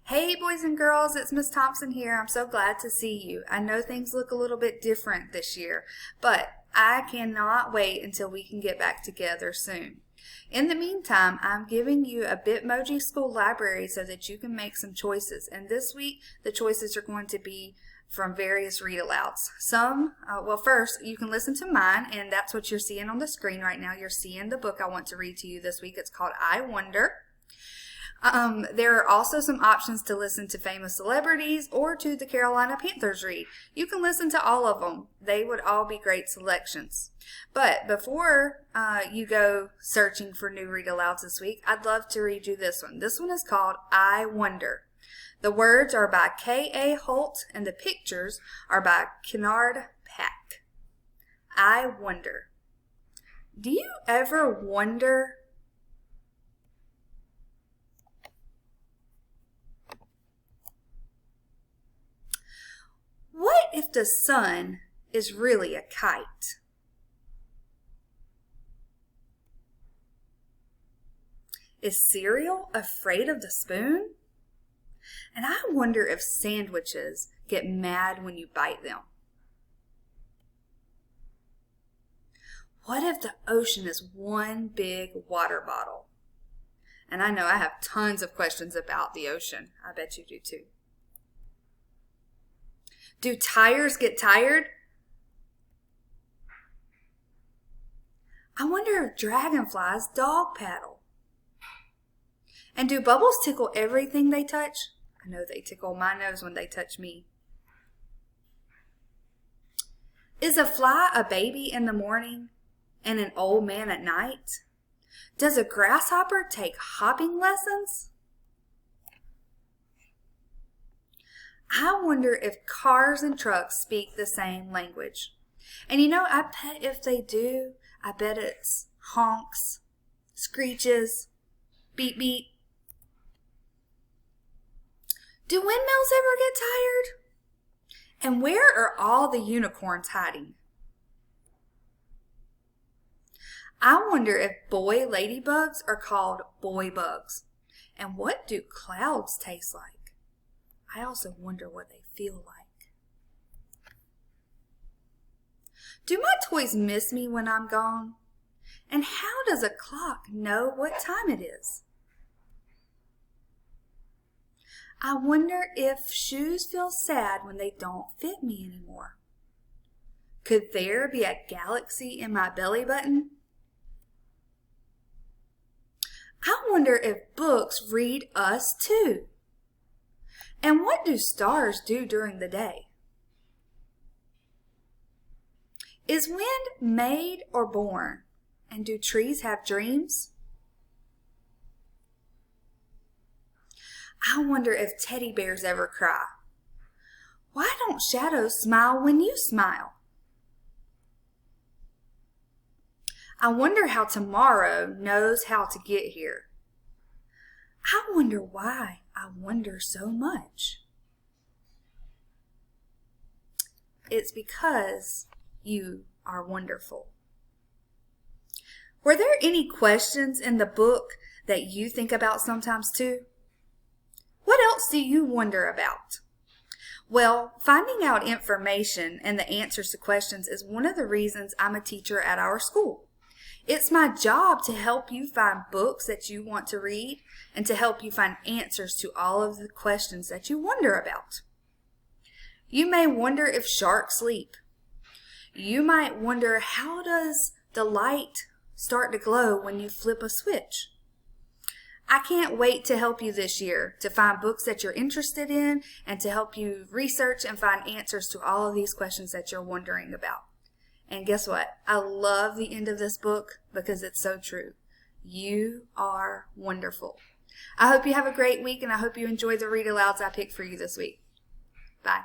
Hey boys and girls, it's Miss Thompson here. I'm so glad to see you. I know things look a little bit different this year, but I cannot wait until we can get back together soon. In the meantime, I'm giving you a Bitmoji School Library so that you can make some choices. And this week, the choices are going to be from various read-alouds. First, you can listen to mine, and that's what you're seeing on the screen right now. You're seeing the book I want to read to you this week. It's called I Wonder. There are also some options to listen to famous celebrities or to the Carolina Panthers read. You can listen to all of them. They would all be great selections. But before you go searching for new read-alouds this week, I'd love to read you this one. This one is called I Wonder. The words are by K.A. Holt and the pictures are by Kennard Pack. I Wonder. Do you ever wonder what if the sun is really a kite? Is cereal afraid of the spoon? And I wonder if sandwiches get mad when you bite them. What if the ocean is one big water bottle? And I know I have tons of questions about the ocean. I bet you do too. Do tires get tired? I wonder if dragonflies dog paddle. And do bubbles tickle everything they touch? I know they tickle my nose when they touch me. Is a fly a baby in the morning and an old man at night? Does a grasshopper take hopping lessons? I wonder if cars and trucks speak the same language. And I bet if they do, I bet it's honks, screeches, beep beep. Do windmills ever get tired? And where are all the unicorns hiding? I wonder if boy ladybugs are called boy bugs. And what do clouds taste like? I also wonder what they feel like. Do my toys miss me when I'm gone? And how does a clock know what time it is? I wonder if shoes feel sad when they don't fit me anymore. Could there be a galaxy in my belly button? I wonder if books read us too. And what do stars do during the day? Is wind made or born? And do trees have dreams? I wonder if teddy bears ever cry. Why don't shadows smile when you smile? I wonder how tomorrow knows how to get here. I wonder why I wonder so much. It's because you are wonderful. Were there any questions in the book that you think about sometimes too? What else do you wonder about? Well, finding out information and the answers to questions is one of the reasons I'm a teacher at our school. It's my job to help you find books that you want to read and to help you find answers to all of the questions that you wonder about. You may wonder if sharks sleep. You might wonder, how does the light start to glow when you flip a switch? I can't wait to help you this year to find books that you're interested in and to help you research and find answers to all of these questions that you're wondering about. And guess what? I love the end of this book because it's so true. You are wonderful. I hope you have a great week and I hope you enjoy the read-alouds I picked for you this week. Bye.